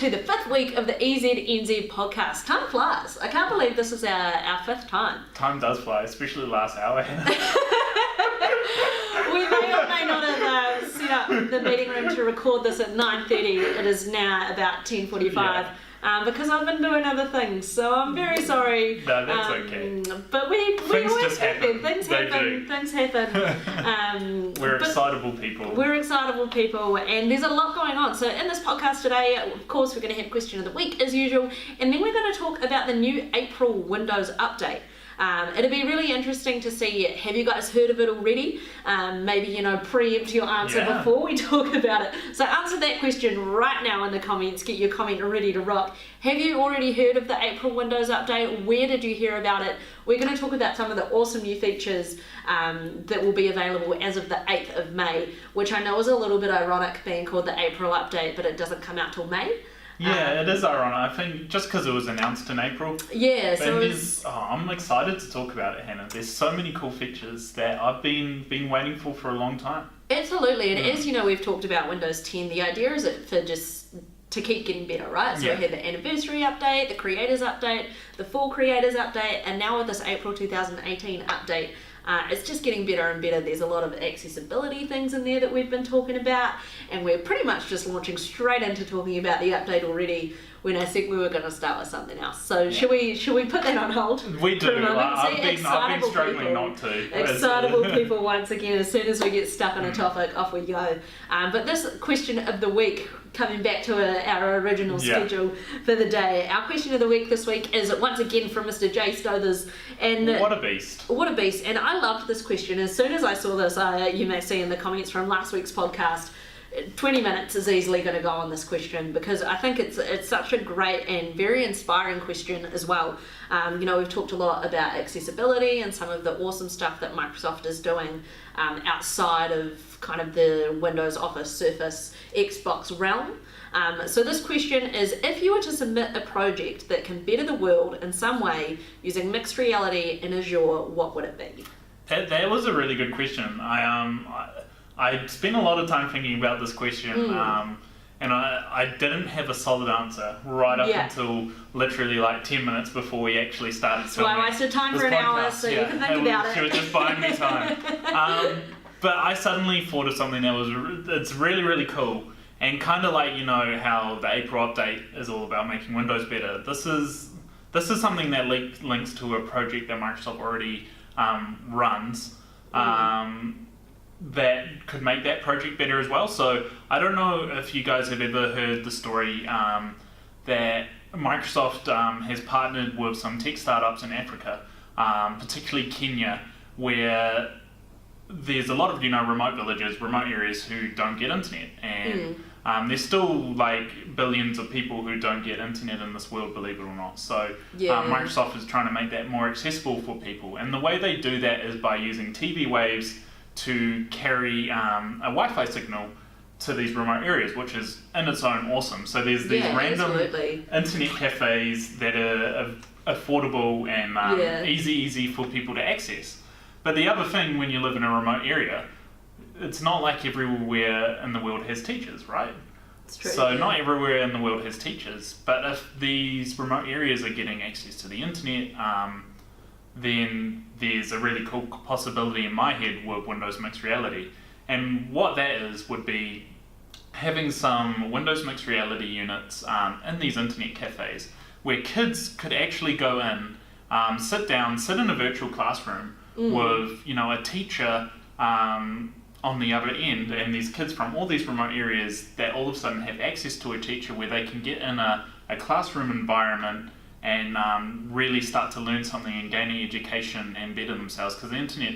to the 5th week of the EZNZ podcast. Time flies. I can't believe this is our 5th time. Time does fly, especially the last hour. We may or may not have set up the meeting room to record this at 9:30. It is now about 10:45. Because I've been doing other things, so I'm very sorry. No, that's okay. But we Things always just happen. Things happen. We're excitable people. We're excitable people, and there's a lot going on. So in this podcast today, of course, we're going to have question of the week as usual, and then we're going to talk about the new April Windows update. It'll be really interesting to see, have you guys heard of it already? Maybe, preempt your answer before we talk about it. So answer that question right now in the comments, get your comment ready to rock. Have you already heard of the April Windows update? Where did you hear about it? We're going to talk about some of the awesome new features that will be available as of the 8th of May, which I know is a little bit ironic being called the April update, but it doesn't come out till May. Yeah, it is ironic. I think just because it was announced in April. Yeah, so I'm excited to talk about it, Hannah. There's so many cool features that I've been waiting for a long time. Absolutely, and as we've talked about Windows 10, the idea is for just to keep getting better, right? So we had the anniversary update, the creators update, the full creators update, and now with this April 2018 update, it's just getting better and better. There's a lot of accessibility things in there that we've been talking about, and we're pretty much just launching straight into talking about the update already when I said we were going to start with something else. So should we put that on hold? We do. I've been struggling people, not to. Excitable people once again. As soon as we get stuck on a topic, off we go. But this question of the week, coming back to our original schedule for the day, our question of the week this week is once again from Mr. J. Stothers. And what a beast. What a beast. And I loved this question. As soon as I saw this, you may see in the comments from last week's podcast, 20 minutes is easily going to go on this question because I think it's such a great and very inspiring question as well. We've talked a lot about accessibility and some of the awesome stuff that Microsoft is doing outside of kind of the Windows, Office, Surface, Xbox realm. So this question is, if you were to submit a project that can better the world in some way using mixed reality in Azure, what would it be? That was a really good question. I spent a lot of time thinking about this question, and I didn't have a solid answer right up until literally like 10 minutes before we actually started filming. So I wasted time for an hour, so you can think about it. She was just buying me time. But I suddenly thought of something that it's really, really cool, and kind of like, how the April update is all about making Windows better. This is something that links to a project that Microsoft already runs. That could make that project better as well. So I don't know if you guys have ever heard the story that Microsoft has partnered with some tech startups in Africa, particularly Kenya, where there's a lot of remote villages, remote areas who don't get internet, and there's still like billions of people who don't get internet in this world, believe it or not. So Microsoft is trying to make that more accessible for people, and the way they do that is by using TV waves to carry a Wi-Fi signal to these remote areas, which is in its own awesome. So there's these random internet cafes that are affordable and easy for people to access. But the other thing, when you live in a remote area, it's not like everywhere in the world has teachers, right? It's true. So not everywhere in the world has teachers, but if these remote areas are getting access to the internet, then there's a really cool possibility in my head with Windows Mixed Reality. And what that is would be having some Windows Mixed Reality units in these internet cafes where kids could actually go in, sit in a virtual classroom with a teacher on the other end, and these kids from all these remote areas that all of a sudden have access to a teacher where they can get in a classroom environment and really start to learn something and gain an education and better themselves. Because the internet,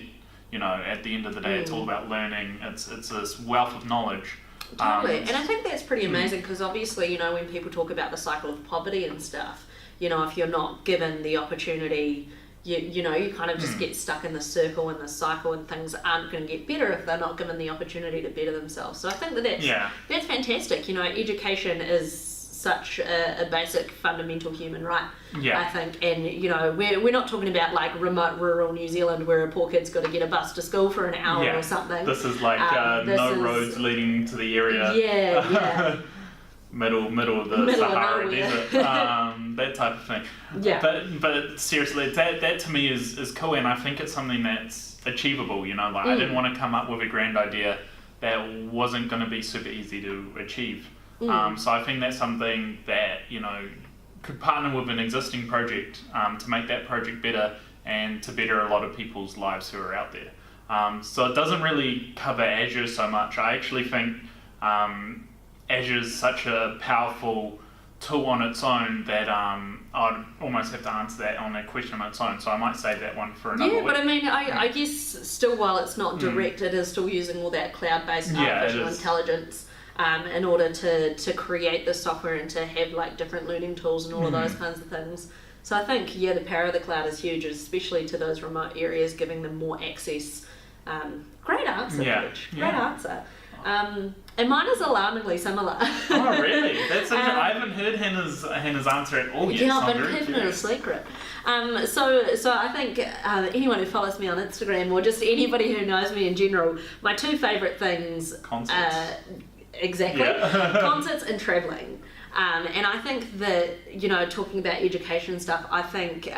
at the end of the day, it's all about learning. It's this wealth of knowledge. Totally, and I think that's pretty amazing because obviously, when people talk about the cycle of poverty and stuff, if you're not given the opportunity, you kind of just get stuck in the circle and the cycle, and things aren't going to get better if they're not given the opportunity to better themselves. So I think that's fantastic. Education is such a basic fundamental human right, I think, and we're not talking about like remote rural New Zealand where a poor kid's got to get a bus to school for an hour or something. This is like roads leading to the area. middle of the Middle of Sahara nowhere. Desert, that type of thing. Yeah. But seriously, that to me is cool, and I think it's something that's achievable. You know, like I didn't want to come up with a grand idea that wasn't going to be super easy to achieve. So I think that's something that, you know, could partner with an existing project to make that project better and to better a lot of people's lives who are out there. So it doesn't really cover Azure so much. I actually think Azure is such a powerful tool on its own that I'd almost have to answer that on a question on its own. So I might save that one for another week. But I mean, I guess still, while it's not direct, it is still using all that cloud-based artificial intelligence in order to create the software and to have like different learning tools and all of those kinds of things. So I think, the power of the cloud is huge, especially to those remote areas, giving them more access. Great answer, Rich. Great answer. And mine is alarmingly similar. Oh, really? That's I haven't heard Hannah's answer at all yet. Yeah, so I've been keeping it a secret. So I think anyone who follows me on Instagram, or just anybody who knows me in general, my two favourite things... Concerts. Exactly. Yeah. Concerts and travelling. And I think that, talking about education stuff, I think...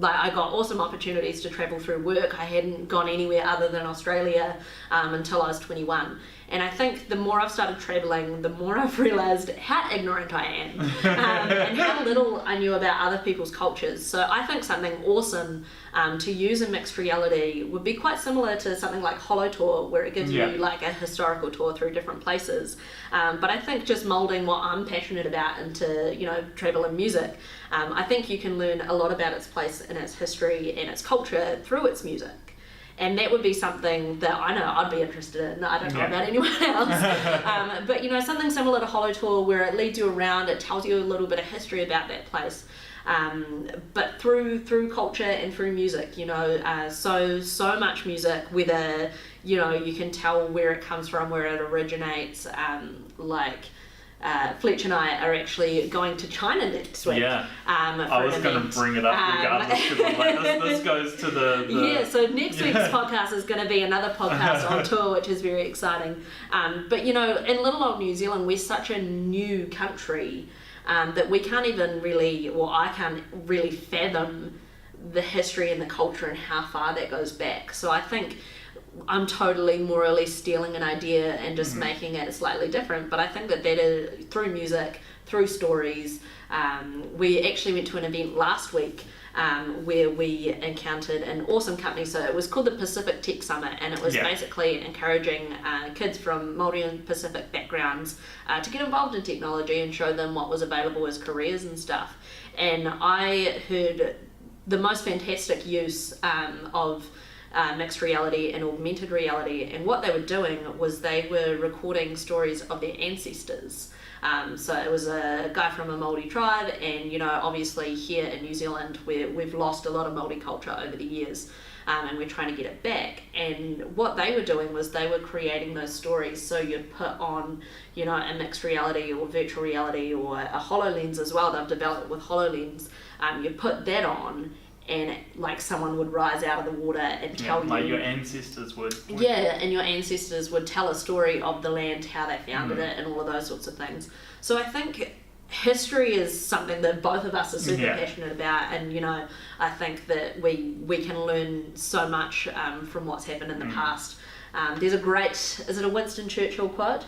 I got awesome opportunities to travel through work. I hadn't gone anywhere other than Australia until I was 21. And I think the more I've started travelling, the more I've realised how ignorant I am and how little I knew about other people's cultures. So I think something awesome to use in mixed reality would be quite similar to something like Holo Tour, where it gives you like a historical tour through different places. But I think just moulding what I'm passionate about into, travel and music, I think you can learn a lot about its place and its history and its culture through its music. And that would be something that I know I'd be interested in. I don't know about anyone else. But, something similar to Holo Tour, where it leads you around, it tells you a little bit of history about that place. But through culture and through music, so much music, whether, you can tell where it comes from, where it originates, Fletch and I are actually going to China next week. Yeah, I was going to bring it up regardless, because this goes to the... Yeah, so next week's podcast is going to be another podcast on tour, which is very exciting. But, in little old New Zealand, we're such a new country that we can't even really, I can't really fathom the history and the culture and how far that goes back. So I think... I'm totally more or less stealing an idea and just making it slightly different, but I think that is through music, through stories. We actually went to an event last week where we encountered an awesome company. So it was called the Pacific Tech Summit, and it was basically encouraging kids from Māori and Pacific backgrounds to get involved in technology and show them what was available as careers and stuff. And I heard the most fantastic use of mixed reality and augmented reality, and what they were doing was they were recording stories of their ancestors. So it was a guy from a Māori tribe, and obviously here in New Zealand we've lost a lot of Māori culture over the years, and we're trying to get it back. And what they were doing was they were creating those stories. So you'd put on a mixed reality or virtual reality or a HoloLens as well. They've developed with HoloLens. You put that on, and someone would rise out of the water and tell you... Like your ancestors would. Yeah, and your ancestors would tell a story of the land, how they founded it, and all of those sorts of things. So I think history is something that both of us are super passionate about, and I think that we can learn so much from what's happened in the past. There's a great... Is it a Winston Churchill quote?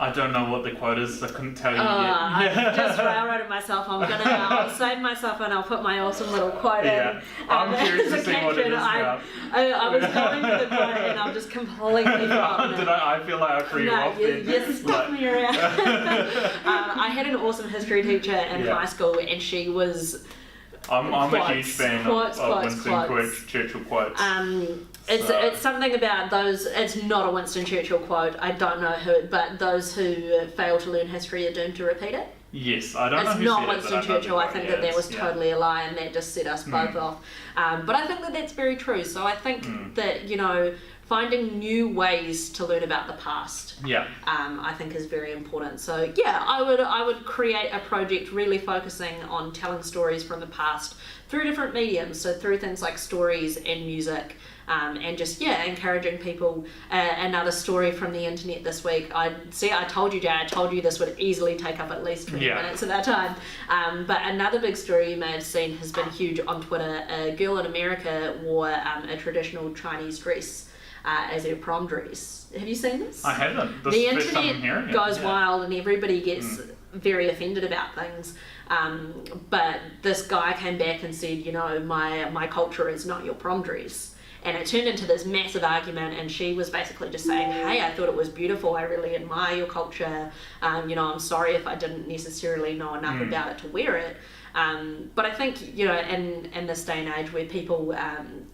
I don't know what the quote is. I couldn't tell you yet. I just railroaded myself. I'll save myself and I'll put my awesome little quote in. I'm curious to see what it is now. I was going for the quote and I've just completely forgotten it. I feel like I threw you off then. You stuck me around. I had an awesome history teacher in high school, and she was... I'm a huge fan of Winston Churchill quotes. It's something about those. It's not a Winston Churchill quote. I don't know who, but those who fail to learn history are doomed to repeat it. Yes, I don't know who It's not said Winston it, but Churchill. I think that was totally a lie, and that just set us both off. But I think that that's very true. So I think that finding new ways to learn about the past. I think is very important. So yeah, I would create a project really focusing on telling stories from the past through different mediums, so through things like stories and music, and just encouraging people. Another story from the internet this week. I told you, Jay, I told you this would easily take up at least 20 minutes of our time. But another big story you may have seen has been huge on Twitter. A girl in America wore a traditional Chinese dress as her prom dress. Have you seen this? I haven't. The internet goes wild and everybody gets very offended about things. But this guy came back and said, my culture is not your prom dress. And it turned into this massive argument, and she was basically just saying, hey, I thought it was beautiful, I really admire your culture, I'm sorry if I didn't necessarily know enough about it to wear it. But I think, in this day and age where people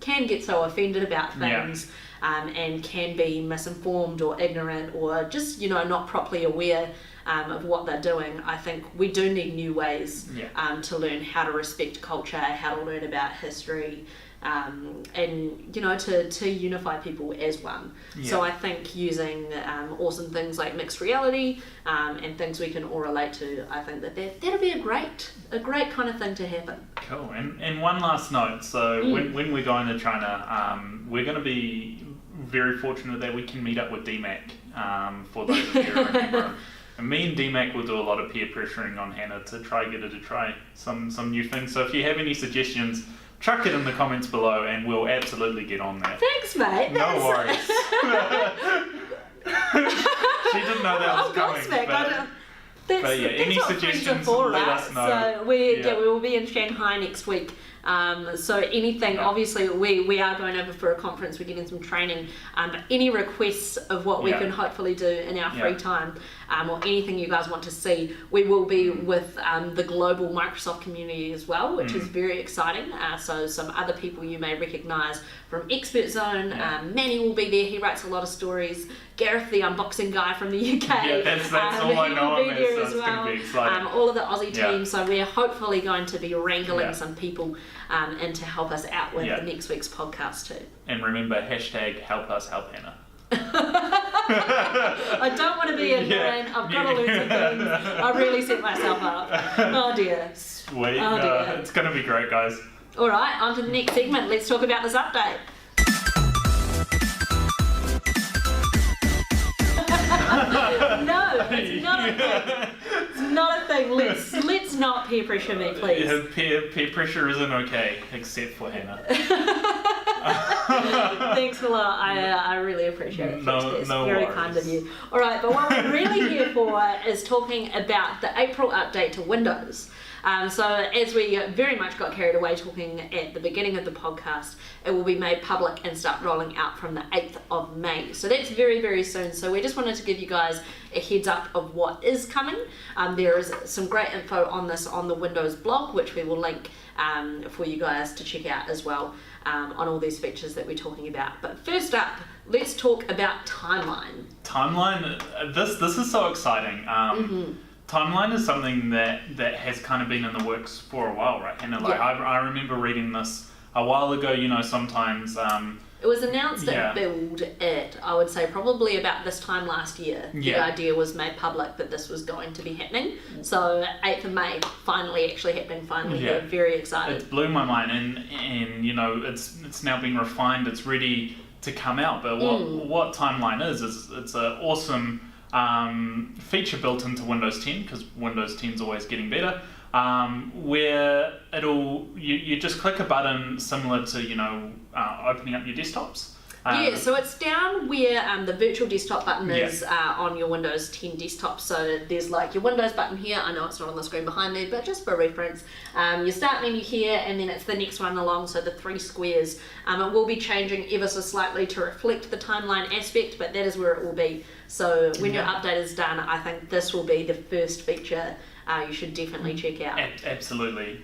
can get so offended about things and can be misinformed or ignorant or just, not properly aware of what they're doing, I think we do need new ways to learn how to respect culture, how to learn about history, and to unify people as one. So I think using awesome things like mixed reality and things we can all relate to, I think that'll be a great kind of thing to happen. Cool. And one last note, so when we're going to China, we're going to be very fortunate that we can meet up with DMAC, for those of you who remember. And me and DMAC will do a lot of peer pressuring on Hannah to get her to try some new things. So if you have any suggestions, chuck it in the comments below and we'll absolutely get on that. Thanks, mate. No worries. She didn't know that was coming. But any suggestions, let us know. So we will be in Shanghai next week. So anything, obviously we are going over for a conference, we're getting some training, but any requests of what we can hopefully do in our free time, or anything you guys want to see, we will be with the global Microsoft community as well, which is very exciting. So some other people you may recognise from Expert Zone, Manny will be there, he writes a lot of stories. Gareth, the unboxing guy from the UK, that's all I know will be there so as well. Be exciting. All of the Aussie team, so we're hopefully going to be wrangling some people and to help us out with next week's podcast too. And remember, #help us help Hannah. I don't want to be ignorant. I've got to learn some things. I really set myself up. Oh dear. Sweet. Oh dear. It's going to be great, guys. All right, on to the next segment. Let's talk about this update. No, it's not a thing. It's not a thing. Let's not peer pressure me, please. Peer pressure isn't okay, except for Hannah. Thanks a lot. I really appreciate it. No very worries. kind of you. All right, but what we're really here for is talking about the April update to Windows. So as we very much got carried away talking at the beginning of the podcast, it will be made public and start rolling out from the 8th of May. So that's very, very soon. So we just wanted to give you guys a heads up of what is coming. There is some great info on this on the Windows blog, which we will link for you guys to check out as well, on all these features that we're talking about. But first up, let's talk about Timeline. Timeline, this is so exciting. Timeline is something that has kind of been in the works for a while, right? And I remember reading this a while ago. Sometimes it was announced at Build at, I would say, probably about this time last year. The idea was made public that this was going to be happening. So 8th of May, finally actually happening. We're very excited. It blew my mind, and it's now been refined. It's ready to come out. But what Timeline is it's an awesome feature built into Windows 10, because Windows 10 is always getting better, where you just click a button similar to opening up your desktops. So it's down where the virtual desktop button is on your Windows 10 desktop. So there's like your Windows button here. I know it's not on the screen behind me, but just for reference, your start menu here, and then it's the next one along, so the 3 squares. It will be changing ever so slightly to reflect the Timeline aspect, but that is where it will be. So when your update is done, I think this will be the first feature you should definitely check out. Absolutely.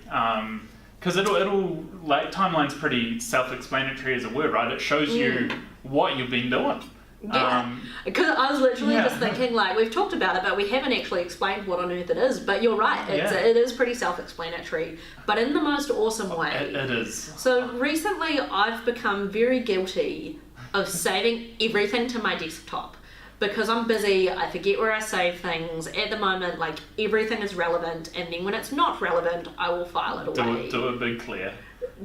Because it'll like, Timeline's pretty self-explanatory as a word, right? It shows you what you've been doing. Because I was literally just thinking, like, we've talked about it, but we haven't actually explained what on earth it is. But you're right, it is pretty self-explanatory, but in the most awesome way. It is. So recently I've become very guilty of saving everything to my desktop. Because I'm busy, I forget where I save things. At the moment, like, everything is relevant, and then when it's not relevant, I will file it away. Do a big clear.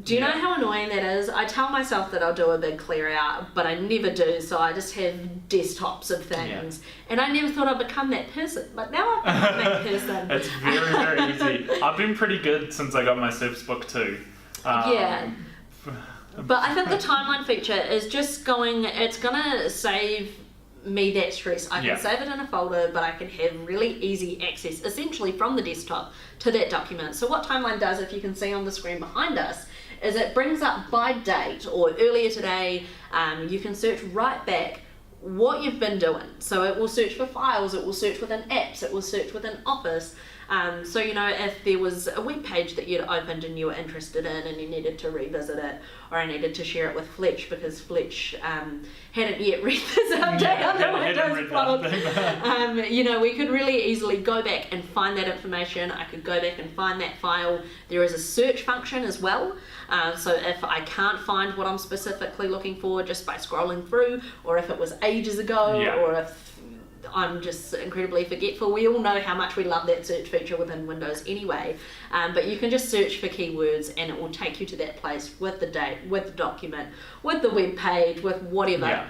Do you know how annoying that is? I tell myself that I'll do a big clear out, but I never do, so I just have desktops of things. And I never thought I'd become that person, but now I've become that person. It's very, very easy. I've been pretty good since I got my Surface Book 2. Yeah. But I think the timeline feature is just it's gonna save me that stress. I can save it in a folder, but I can have really easy access, essentially from the desktop, to that document. So what Timeline does, if you can see on the screen behind us, is it brings up by date or earlier today. You can search right back what you've been doing. So it will search for files, it will search within apps, it will search within Office. So, you know, if there was a web page that you'd opened and you were interested in and you needed to revisit it, or I needed to share it with Fletch because Fletch hadn't yet read this update on the Windows blog. You know, we could really easily go back and find that information. I could go back and find that file. There is a search function as well. So if I can't find what I'm specifically looking for just by scrolling through, or if it was ages ago, or if I'm just incredibly forgetful. We all know how much we love that search feature within Windows anyway, but you can just search for keywords and it will take you to that place with the date, with the document, with the web page, with whatever. Yeah.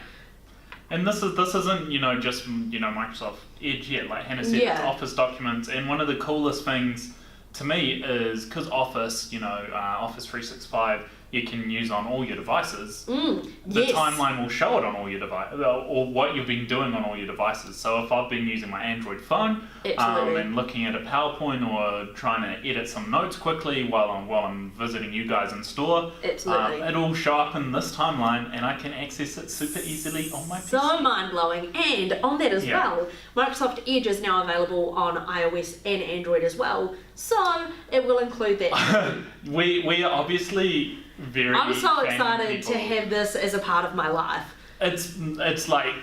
And this isn't, you know, just, you know, Microsoft Edge yet. Like Hannah said, it's Office documents. And one of the coolest things to me is, because Office, you know, Office 365, you can use on all your devices. The timeline will show it on all your devices, or what you've been doing on all your devices. So if I've been using my Android phone and looking at a PowerPoint or trying to edit some notes quickly while I'm visiting you guys in store, it'll show up in this timeline and I can access it super easily on my PC. So mind-blowing. And on that as well, Microsoft Edge is now available on iOS and Android as well. So it will include that. We are obviously I'm so excited to have this as a part of my life. It's like,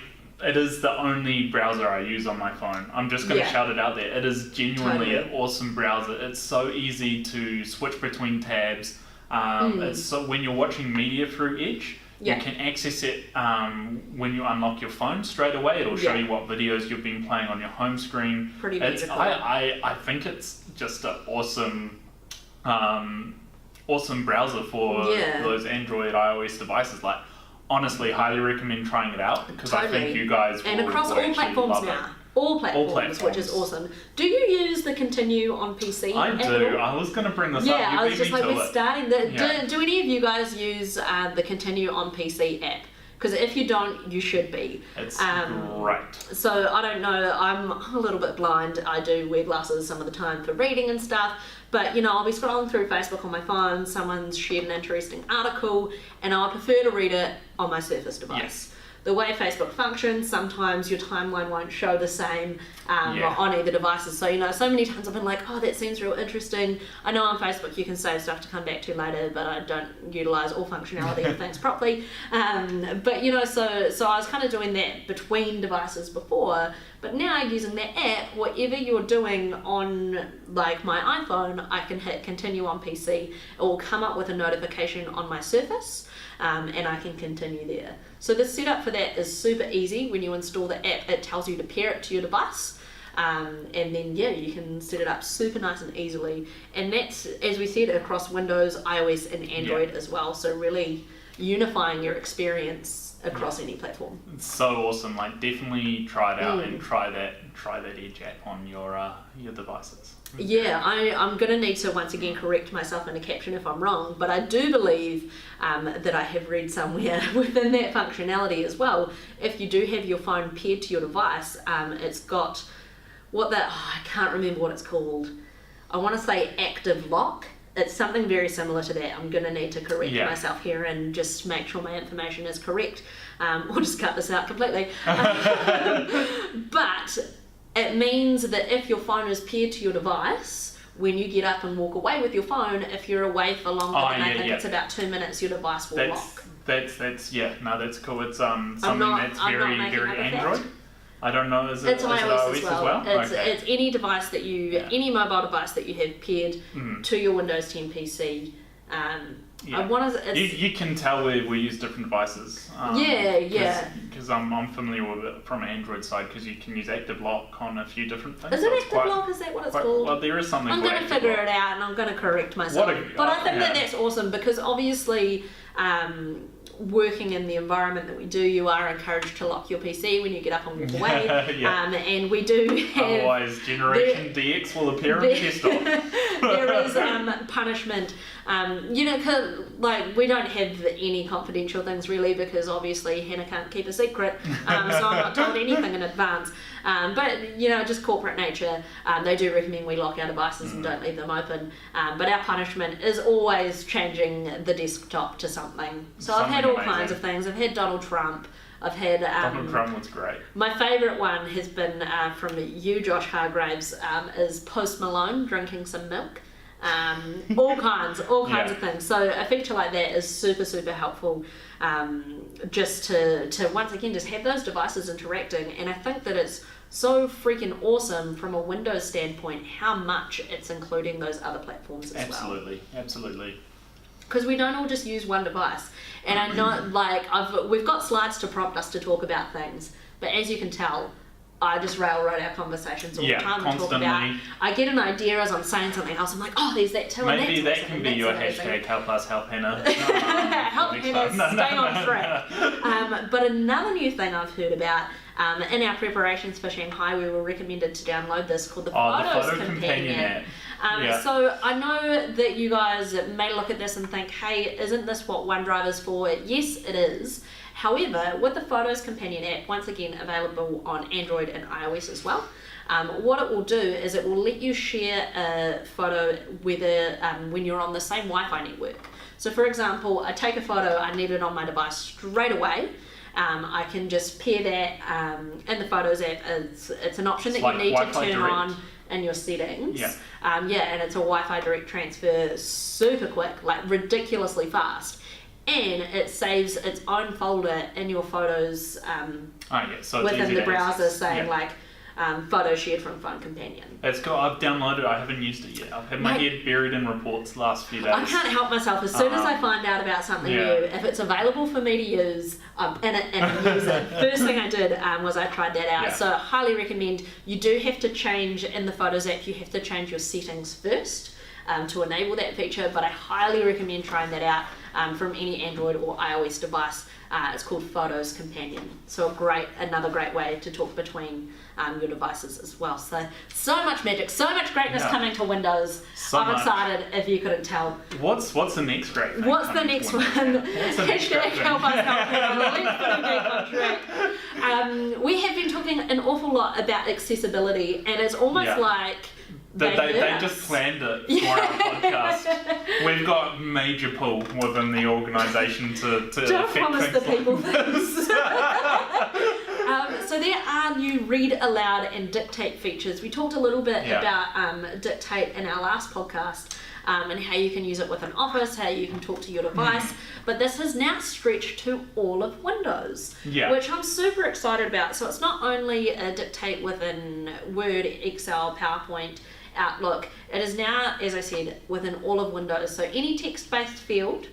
it is the only browser I use on my phone. I'm just going to shout it out there. It is genuinely an awesome browser. It's so easy to switch between tabs. It's so, when you're watching media through Edge, you can access it when you unlock your phone straight away. It'll show you what videos you've been playing on your home screen. Pretty beautiful. I think it's just an awesome browser for those Android, iOS devices. Like, honestly, highly recommend trying it out because I think you guys will and across all platforms now. All platforms, which is awesome. Do you use the Continue on PC? I do. I was going to bring this up. Yeah, I was just like, we're starting. Do any of you guys use the Continue on PC app? Because if you don't, you should be. It's great. So I don't know, I'm a little bit blind. I do wear glasses some of the time for reading and stuff. But, you know, I'll be scrolling through Facebook on my phone, someone's shared an interesting article, and I'll prefer to read it on my Surface device. Yes. The way Facebook functions, sometimes your timeline won't show the same on either devices. So, you know, so many times I've been like, oh, that seems real interesting. I know on Facebook you can save stuff to come back to later, but I don't utilise all functionality of things properly. But, you know, so I was kind of doing that between devices before, but now using that app, whatever you're doing on, like, my iPhone, I can hit Continue on PC. It will come up with a notification on my Surface. And I can continue there. So the setup for that is super easy. When you install the app, it tells you to pair it to your device. And then, you can set it up super nice and easily. And that's, as we said, across Windows, iOS, and Android as well. So really unifying your experience across any platform. It's so awesome. Like, definitely try it out and try that Edge app on your devices. Yeah, I'm going to need to once again correct myself in a caption if I'm wrong, but I do believe that I have read somewhere within that functionality as well. If you do have your phone paired to your device, it's got I can't remember what it's called. I want to say active lock. It's something very similar to that. I'm going to need to correct myself here and just make sure my information is correct, or just cut this out completely. But it means that if your phone is paired to your device, when you get up and walk away with your phone, if you're away for longer than I think it's about 2 minutes, your device will lock. That's cool. It's something that's very Android. I don't know, is it iOS as well? It's any device that any mobile device that you have paired to your Windows 10 PC. You can tell we use different devices. Because I'm familiar with it from an Android side, because you can use Active Lock on a few different things. Is it Active Lock? Is that what it's called? Well, there is something. I'm going to figure it out, and I'm going to correct myself. But I think that's awesome, because obviously, working in the environment that we do, you are encouraged to lock your PC when you get up and walk away. And we do have... Otherwise, Generation DX will appear on the desktop. There is punishment. We don't have any confidential things really, because obviously Hannah can't keep a secret, so I'm not told anything in advance. But just corporate nature, they do recommend we lock our devices and don't leave them open. But our punishment is always changing the desktop to something. So I've had all kinds of things. I've had Donald Trump. I've had... Donald Trump was great. My favourite one has been from you, Josh Hargraves, is Post Malone drinking some milk. All kinds of things. So a feature like that is super, super helpful, just to once again just have those devices interacting. And I think that it's so freaking awesome from a Windows standpoint how much it's including those other platforms as well. Absolutely. Because we don't all just use one device. And I know, we've got slides to prompt us to talk about things, but as you can tell, I just railroad our conversations all the time and talk about. I get an idea as I'm saying something else. I'm like, oh, there's that too. Maybe that can be your hashtag. Help us, help Hannah. Help Hannah stay on track. But another new thing I've heard about in our preparations for Shanghai, we were recommended to download this called the Photos Companion app. So I know that you guys may look at this and think, hey, isn't this what OneDrive is for? Yes, it is. However, with the Photos Companion app, once again available on Android and iOS as well, what it will do is it will let you share a photo whether when you're on the same Wi-Fi network. So for example, I take a photo, I need it on my device straight away. I can just pair that in the Photos app. It's an option that you need to turn on in your settings. And it's a Wi-Fi direct transfer, super quick, like ridiculously fast. And it saves its own folder in your photos so within the browser saying photo shared from Phone Companion. It's cool. I've downloaded it. I haven't used it yet. I've had my head buried in reports the last few days. I can't help myself. As soon as I find out about something new, if it's available for me to use, I'm in it and I use it. First thing I did was I tried that out. So I highly recommend. You do have to change in the Photos app. You have to change your settings first to enable that feature. But I highly recommend trying that out. From any Android or iOS device. It's called Photos Companion. So another great way to talk between your devices as well. So much magic, so much greatness coming to Windows. I'm excited if you couldn't tell. What's the next great thing? What's the next one? Hashtag help us help people. We have been talking an awful lot about accessibility, and it's almost like they just planned it for our podcast. We've got major pull within the organisation to don't affect promise things the people things. So there are new read aloud and dictate features. We talked a little bit about dictate in our last podcast and how you can use it within Office, how you can talk to your device. But this has now stretched to all of Windows, which I'm super excited about. So it's not only a dictate within Word, Excel, PowerPoint, Outlook. It is now, as I said, within all of Windows. So any text-based field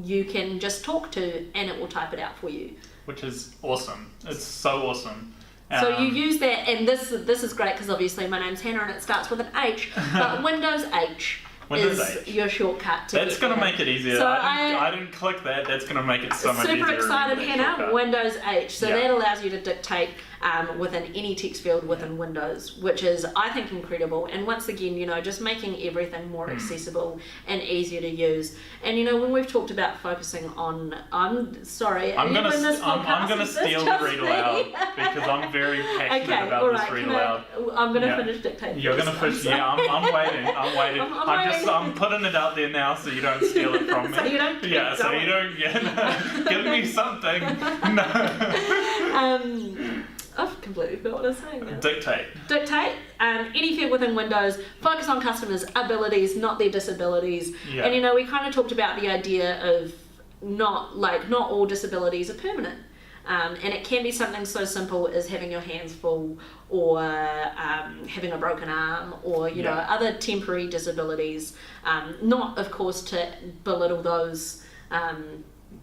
you can just talk to and it will type it out for you. Which is awesome. It's so awesome. So you use that, and this is great because obviously my name's Hannah and it starts with an H, but Windows H is your shortcut to That's going to make it easier. So I didn't click that. That's going to make it so much easier. Super excited, Hannah. Windows H. So that allows you to dictate within any text field within Windows, which is, I think, incredible. And once again, just making everything more accessible and easier to use. And when we've talked about focusing on, I'm sorry, I'm going to steal the read aloud because I'm very passionate about this read aloud. I'm going to finish dictating. You're going to finish. I'm waiting. I'm putting it out there now so you don't steal it from me. So you don't. So you don't. Give me something. No. I've completely forgot what I was saying now. Dictate. Any field within Windows, focus on customers' abilities, not their disabilities. And we kind of talked about the idea of not all disabilities are permanent. And it can be something so simple as having your hands full, or having a broken arm, or you know, other temporary disabilities. Not, of course, to belittle those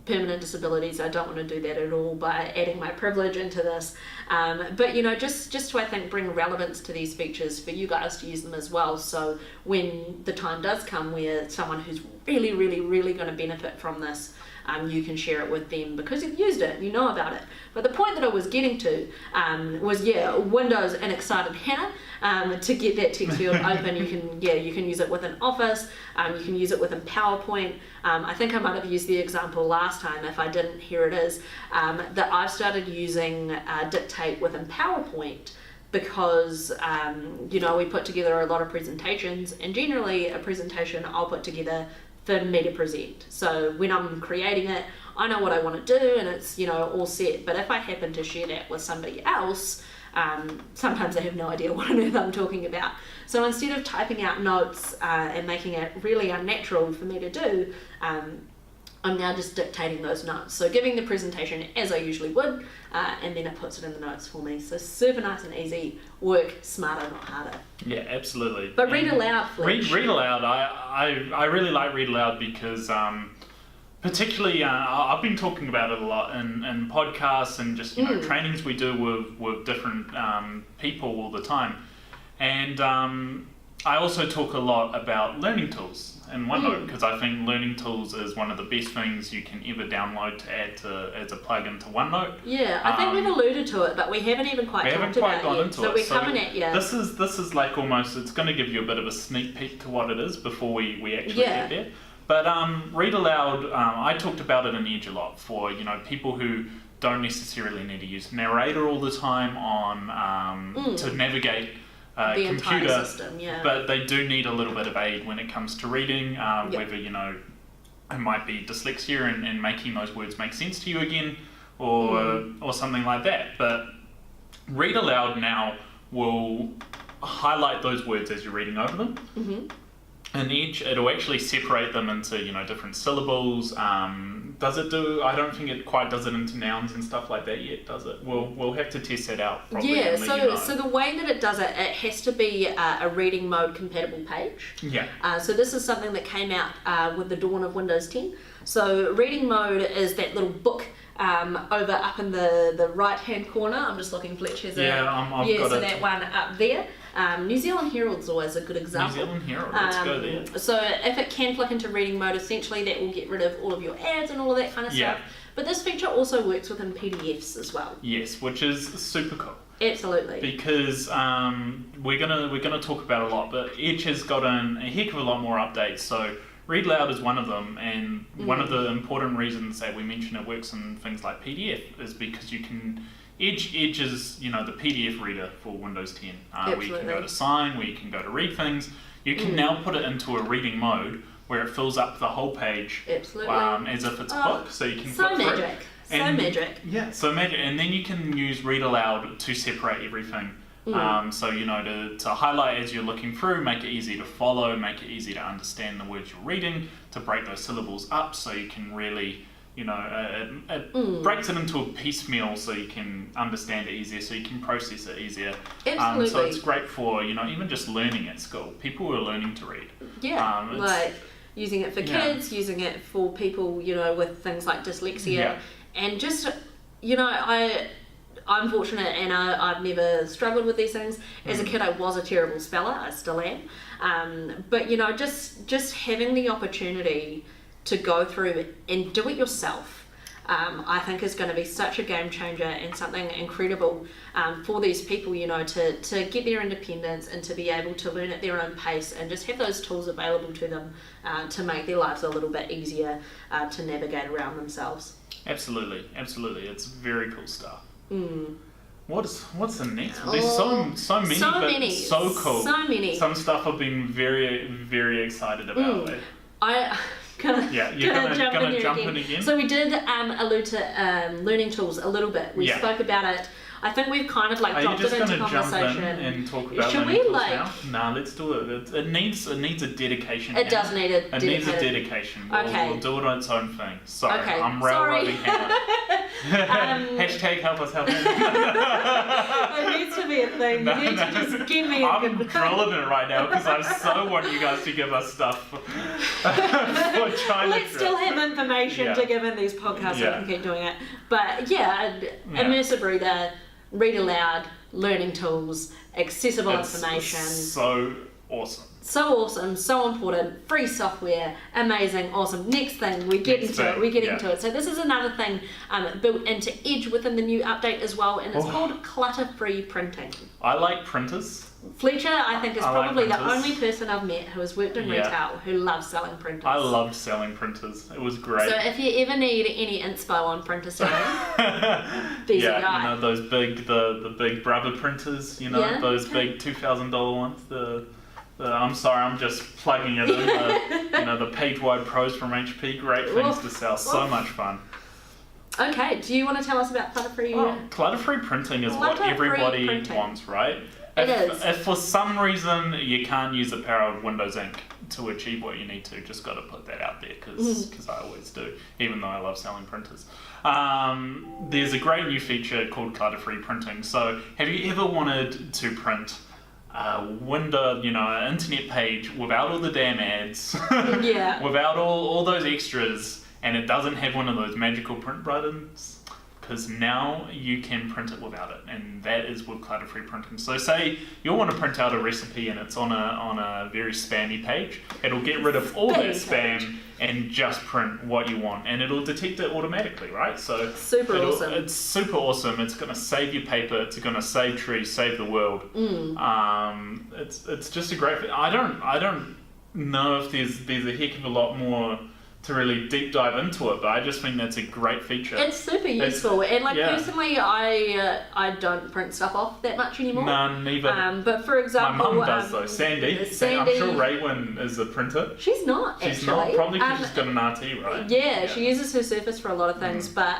permanent disabilities. I don't want to do that at all by adding my privilege into this. But you know, just to, I think, bring relevance to these features for you guys to use them as well. So when the time does come where someone who's really, really, really going to benefit from this, you can share it with them because you've used it, you know about it. But the point that I was getting to was, Windows and excited Hannah. To get that text field open, you can use it within Office, you can use it within PowerPoint. I think I might have used the example last time. If I didn't, here it is, that I've started using Dictate within PowerPoint because, you know, we put together a lot of presentations, and generally a presentation I'll put together for me to present. So when I'm creating it, I know what I want to do and it's, you know, all set. But if I happen to share that with somebody else, sometimes they have no idea what on earth I'm talking about. So instead of typing out notes and making it really unnatural for me to do, I'm now just dictating those notes. So giving the presentation as I usually would, and then it puts it in the notes for me. So super nice and easy. Work smarter, not harder. Yeah, absolutely. But read aloud, Fletch. Read aloud. I really like read aloud because particularly I've been talking about it a lot in podcasts and just, you know, trainings we do with different people all the time. And I also talk a lot about learning tools in OneNote because I think learning tools is one of the best things you can ever download to add as a plug-in to OneNote. Yeah, I think we've alluded to it, but we haven't even quite talked about it yet. So we're coming at you. This is like almost, it's going to give you a bit of a sneak peek to what it is before we actually get there. But read aloud, I talked about it in Edge a lot for, you know, people who don't necessarily need to use narrator all the time on to navigate the computer system, but they do need a little bit of aid when it comes to reading, whether, you know, it might be dyslexia and making those words make sense to you again, or something like that. But read aloud now will highlight those words as you're reading over them. In Edge, it'll actually separate them into, you know, different syllables. Does it do? I don't think it quite does it into nouns and stuff like that yet, does it? We'll have to test that out. Probably, yeah. And let you know. So the way that it does it, it has to be a reading mode compatible page. Yeah. So this is something that came out with the dawn of Windows 10. So reading mode is that little book over up in the right hand corner. I'm just looking. Fletch has I've got so it. that one up there. New Zealand Herald's always a good example. New Zealand Herald, let's go there. So if it can flick into reading mode, essentially that will get rid of all of your ads and all of that kind of stuff. But this feature also works within PDFs as well. Yes, which is super cool. Absolutely. Because we're gonna talk about a lot, but Edge has gotten a heck of a lot more updates. So read aloud is one of them, and one of the important reasons that we mention it works in things like PDF is because you can. Edge is, you know, the PDF reader for Windows 10, where you can go to sign, where you can go to read things. You can now put it into a reading mode where it fills up the whole page as if it's a book, so you can flip through. Magic. Yeah, so magic. And then you can use read aloud to separate everything. So, you know, to highlight as you're looking through, make it easy to follow, make it easy to understand the words you're reading, to break those syllables up so you can really, you know, it breaks it into a piecemeal so you can understand it easier, so you can process it easier. Absolutely. So it's great for, you know, even just learning at school. People who are learning to read. Yeah, like using it for kids, using it for people, you know, with things like dyslexia. And just, you know, I'm fortunate and I've never struggled with these things. As a kid, I was a terrible speller. I still am. But, you know, just having the opportunity to go through and do it yourself, I think is going to be such a game changer and something incredible for these people, you know, to get their independence and to be able to learn at their own pace and just have those tools available to them to make their lives a little bit easier to navigate around themselves. Absolutely. It's very cool stuff. What's the next one? There's so many, so cool. So many. Some stuff I've been very, very excited about. You're gonna jump in again. So we did allude to learning tools a little bit. We spoke about it I think we've kind of like Are you dropped just it into going to jump in conversation. and talk about Should we, learning tools like- now? Nah, let's do it. It needs a dedication. It does need a It needs a dedicated- dedication. Okay. We'll do it on its own thing. Sorry, Okay, I'm sorry. railroading Hannah. Hashtag help us help Hannah. It needs to be a thing. No, You need to no. just give me a I'm good drilling it right now because I so want you guys to give us stuff for trying Let's to still have information Yeah. to give in these podcasts so we Yeah. can keep doing it. But yeah, immersive reader, read aloud, learning tools, accessible It's information. so awesome. So awesome, so important, free software, amazing, awesome. Next thing, we get Next into it, thing, we get yeah. into it. So this is another thing built into Edge within the new update as well, and it's Oh. called clutter-free printing. I like printers. Fletcher, I think, is I like probably the printers. only person I've met who has worked in Yeah. retail who loves selling printers. I loved selling printers. It was great. So if you ever need any inspo on printer selling, there's yeah, a guy. you know those big the big Brother printers. You know Yeah, those okay. big $2,000 ones. I'm sorry, I'm just plugging it in. You know the page-wide pros from HP. Great things Oof, to sell. So oof. much fun. Okay, do you want to tell us about clutter-free? Oh, clutter-free printing is what Clutter-free everybody printing. wants, right? It is. If for some reason you can't use the power of Windows Ink to achieve what you need to, just got to put that out there because I always do, even though I love selling printers. There's a great new feature called clutter-free printing. So have you ever wanted to print a window, an internet page without all the damn ads, Yeah. without all those extras, and it doesn't have one of those magical print buttons? Because now you can print it without it, and that is with clutter-free printing. So say you want to print out a recipe and it's on a very spammy page, it'll get rid of all that Spammy spam and just print what you want, and it'll detect it automatically, right? So Super awesome. It's super awesome. It's going to save your paper. It's going to save trees, save the world. It's just a great. I don't know if there's a heck of a lot more to really deep dive into it, but I just think that's a great feature. It's super useful, and like yeah. personally, I don't print stuff off that much anymore. None, neither. But for My example, mum does though. Sandy, I'm sure Raywin is a printer. She's not She's actually. not, probably because she's got an RT, right? Yeah, she uses her Surface for a lot of things, but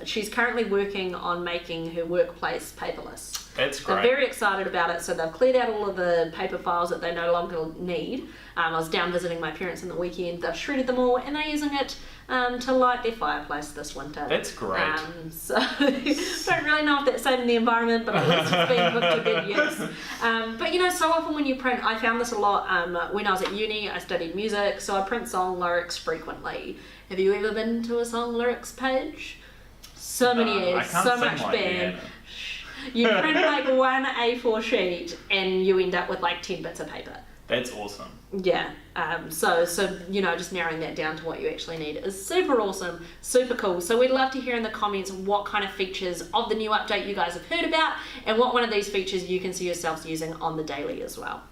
she's currently working on making her workplace paperless. That's They're great. very excited about it, so they've cleared out all of the paper files that they no longer need. I was down visiting my parents in the weekend, they've shredded them all, and they're using it to light their fireplace this winter. That's great. So, don't really know if that's saving the environment, but at least it's being put to good use. But so often when you print, I found this a lot when I was at uni, I studied music, so I print song lyrics frequently. Have you ever been to a song lyrics page? So many I ads, can't so sing much like bam. Rihanna. You print like one A4 sheet and you end up with like 10 bits of paper. That's awesome. Yeah. So just narrowing that down to what you actually need is super awesome, super cool. So we'd love to hear in the comments what kind of features of the new update you guys have heard about and what one of these features you can see yourselves using on the daily as well.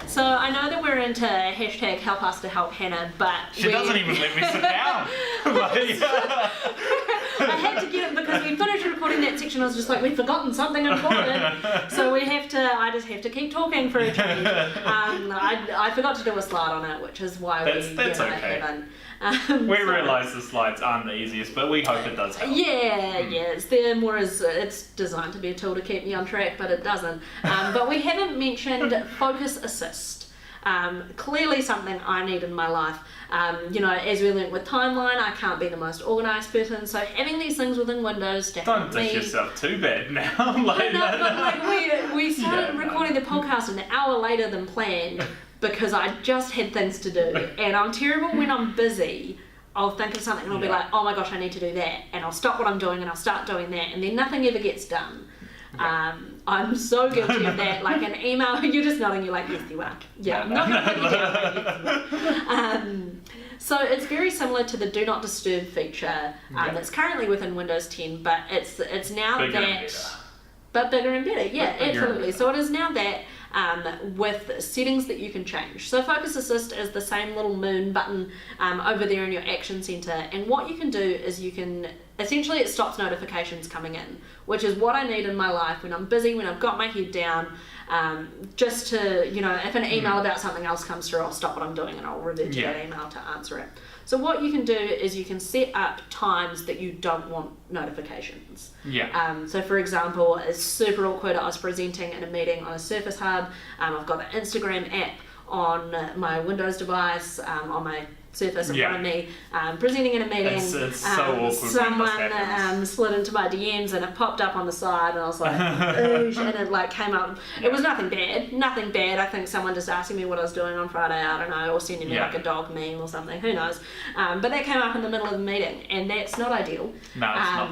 So I know that we're into hashtag help us to help Hannah, but She doesn't even let me sit down. I had to get it because we finished recording that section. I was just like, we've forgotten something important, so I just have to keep talking for a change. I forgot to do a slide on it, which is why That's okay. haven't. We realise the slides aren't the easiest, but we hope it does help. Yeah, it's there more as it's designed to be a tool to keep me on track, but it doesn't. But we haven't mentioned Focus Assist. Clearly something I need in my life. As we learnt with Timeline, I can't be the most organised person, so having these things within Windows to help Don't me... dish yourself too bad now. We started recording the podcast an hour later than planned because I just had things to do, and I'm terrible when I'm busy. I'll think of something and I'll be like, oh my gosh, I need to do that, and I'll stop what I'm doing and I'll start doing that, and then nothing ever gets done. I'm so guilty of that. Like an email, you're just nodding, you're like, yes you are. Yeah, I'm not going to put you down. Yes, you are. So it's very similar to the Do Not Disturb feature that's currently within Windows 10, but it's now Bigger and that... better. But bigger and better, yeah, Bigger and absolutely. better. So it is now that with settings that you can change. So Focus Assist is the same little moon button over there in your Action Center, and what you can do is essentially it stops notifications coming in, which is what I need in my life when I'm busy, when I've got my head down. just to, if an email about something else comes through, I'll stop what I'm doing and I'll revert to that email to answer it. So what you can do is you can set up times that you don't want notifications. Yeah. So for example, it's super awkward. I was presenting in a meeting on a Surface Hub. I've got the Instagram app on my Windows device, on my Surface in front of me, presenting in a meeting. It's so awkward. Someone slid into my DMs and it popped up on the side, and I was like, oosh, and it came up. It was nothing bad. I think someone just asking me what I was doing on Friday, I don't know, or sending me like a dog meme or something, who knows. But that came up in the middle of the meeting, and that's not ideal. No, it's not.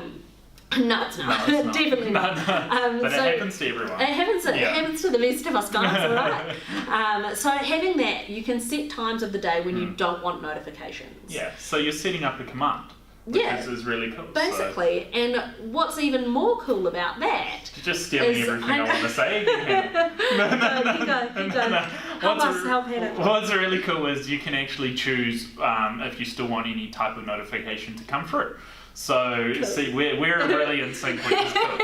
No, it's not. Definitely not. But it happens to everyone. It happens to the best of us guys, alright? So having that, you can set times of the day when you don't want notifications. Yeah, so you're setting up a command, which is really cool. Basically, and what's even more cool about that... You're just stealing everything I want to say. Keep going. Help Hannah. What's really cool is you can actually choose if you still want any type of notification to come through. So, see, we're really in sync, which is cool.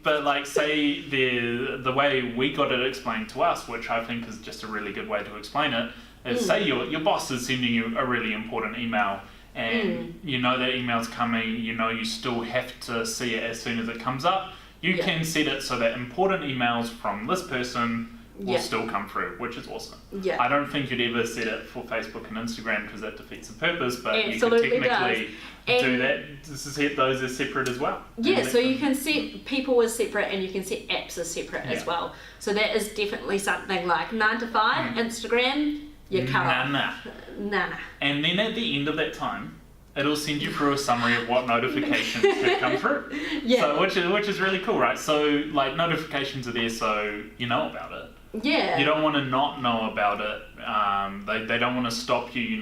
But like, say the way we got it explained to us, which I think is just a really good way to explain it, is say your boss is sending you a really important email, and you know that email's coming, you still have to see it as soon as it comes up. You can set it so that important emails from this person will still come through, which is awesome. I don't think you'd ever set it for Facebook and Instagram because that defeats the purpose, but Absolutely you can technically do that to set those as separate as well. Yeah, so you can set people as separate and you can set apps as separate as well. So that is definitely something like 9 to 5, Instagram, you cut off. Nah. And then at the end of that time, it'll send you through a summary of what notifications have come through. So which is really cool, right? So like notifications are there so you know about it. Yeah. You don't want to not know about it. They don't want to stop you,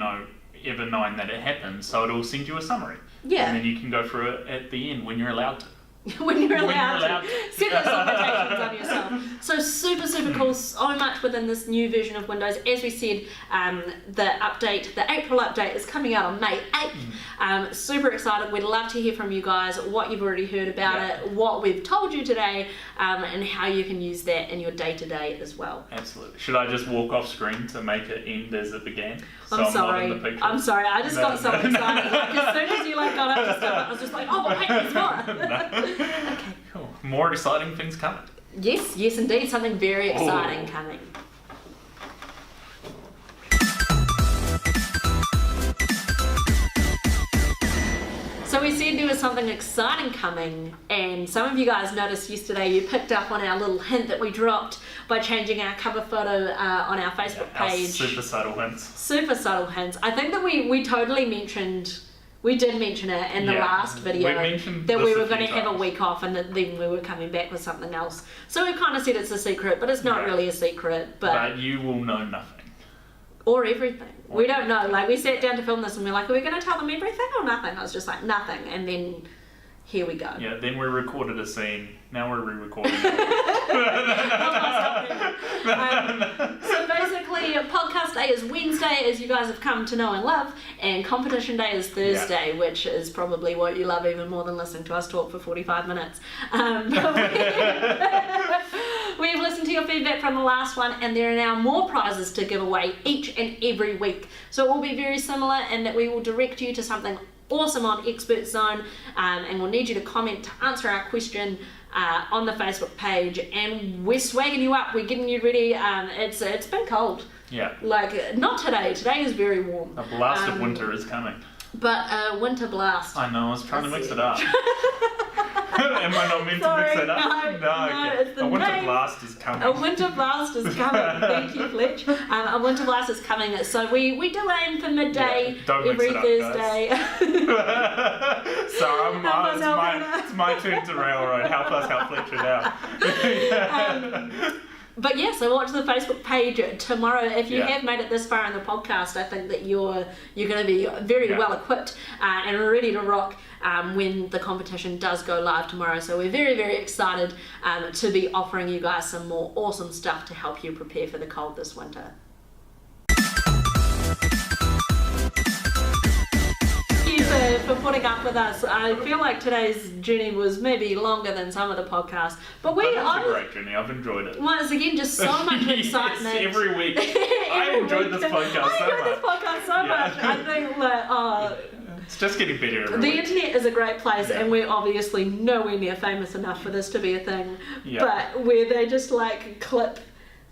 ever knowing that it happened. So it'll send you a summary. Yeah. And then you can go through it at the end when you're allowed to. when you're allowed to. Set those limitations on yourself. So super, super cool. So much within this new version of Windows. As we said, the April update is coming out on May 8th. Super excited. We'd love to hear from you guys what you've already heard about it, what we've told you today, and how you can use that in your day-to-day as well. Absolutely. Should I just walk off screen to make it end as it began? I'm sorry. I just got so excited. Like, as soon as you got up to stuff, I was just like, oh, but wait, there's more. Okay. Cool. More exciting things coming. Yes, indeed. Something very exciting coming. So we said there was something exciting coming, and some of you guys noticed yesterday you picked up on our little hint that we dropped by changing our cover photo on our Facebook page. Super subtle hints. Super subtle hints. I think that we totally mentioned... We did mention it in the last video that we were going to have a week off and that then we were coming back with something else. So we kind of said it's a secret, but it's not really a secret. But you will know nothing. Or everything. We don't know. Like, we sat down to film this and we're like, are we going to tell them everything or nothing? I was just like, nothing. And then here we go. Yeah, then we recorded a scene. Now we're re-recording it. So basically, podcast day is Wednesday, as you guys have come to know and love, and competition day is Thursday, which is probably what you love even more than listening to us talk for 45 minutes. We've listened to your feedback from the last one, and there are now more prizes to give away each and every week. So it will be very similar in that we will direct you to something awesome on Expert Zone, and we'll need you to comment to answer our question on the Facebook page, and we're swagging you up, we're getting you ready. It's been cold. Yeah. Like, not today. Today is very warm. A blast of winter is coming. But winter blast. I know, I was trying to mix it up. Am I not meant to mix it up? No, it's the A winter blast is coming. A winter blast is coming. Thank you, Fletch. A winter blast is coming. So we do aim for midday every Thursday. Sorry, it's my turn to railroad. Help us help Fletcher now. But yeah, so watch the Facebook page tomorrow. If you have made it this far in the podcast, I think that you're going to be very well equipped and ready to rock when the competition does go live tomorrow. So we're very, very excited to be offering you guys some more awesome stuff to help you prepare for the cold this winter. you for putting up with us. I feel like today's journey was maybe longer than some of the podcasts, but It's a great journey. I've enjoyed it. Once again, just so much excitement. Yes, every week. I enjoyed this podcast so much. I think that it's just getting better every the week. internet is a great place, and we're obviously nowhere near famous enough for this to be a thing. Yeah. But where they just like clip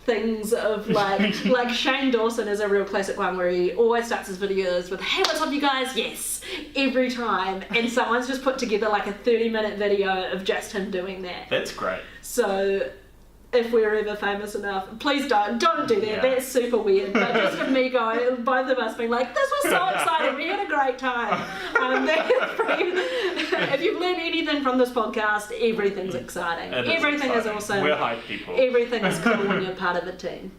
things of like Shane Dawson is a real classic one where he always starts his videos with, "Hey, what's up, you guys?" Yes, every time, and someone's just put together like a 30-minute video of just him doing that. That's great. So if we're ever famous enough, please don't do that. Yeah. That's super weird. But just of me going, both of us being like, "This was so exciting. We had a great time." If you've learned anything from this podcast, everything's exciting. Everything is awesome. We're hype people. Everything is cool when you're part of a team.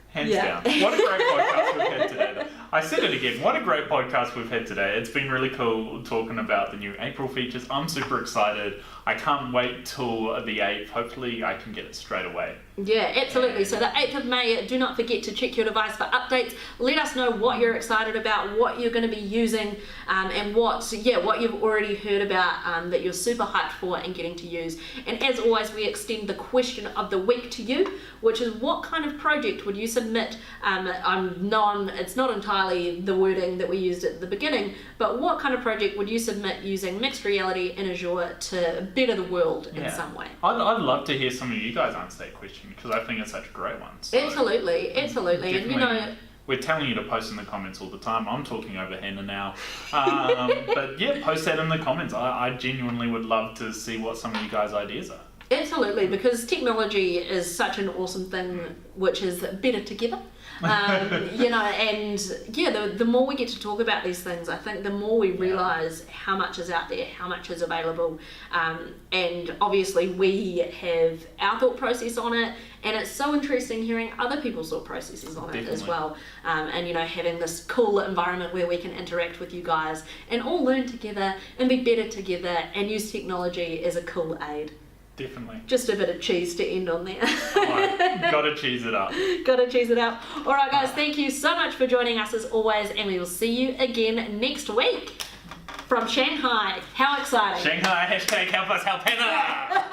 Hands down. What a great podcast we've had today, though. I said it again. What a great podcast we've had today. It's been really cool talking about the new April features. I'm super excited. I can't wait till the 8th. Hopefully I can get it straight away. Yeah, absolutely. So the 8th of May, do not forget to check your device for updates. Let us know what you're excited about, what you're going to be using, and what you've already heard about that you're super hyped for and getting to use. And as always, we extend the question of the week to you, which is, what kind of project would you submit? It's not entirely the wording that we used at the beginning, but what kind of project would you submit using mixed reality in Azure to better the world in some way? I'd love to hear some of you guys answer that question, because I think it's such a great one. So Absolutely. And we're telling you to post in the comments all the time. I'm talking over Hannah now. But yeah, post that in the comments. I genuinely would love to see what some of you guys' ideas are. Absolutely, because technology is such an awesome thing, which is better together. The more we get to talk about these things, I think the more we realise how much is out there, how much is available, and obviously we have our thought process on it, and it's so interesting hearing other people's thought processes on it as well, and having this cool environment where we can interact with you guys and all learn together and be better together and use technology as a cool aid. Definitely. Just a bit of cheese to end on there. Gotta cheese it up. Gotta cheese it up. Alright guys, thank you so much for joining us as always, and we will see you again next week from Shanghai. How exciting. Shanghai, hashtag help us help Hannah.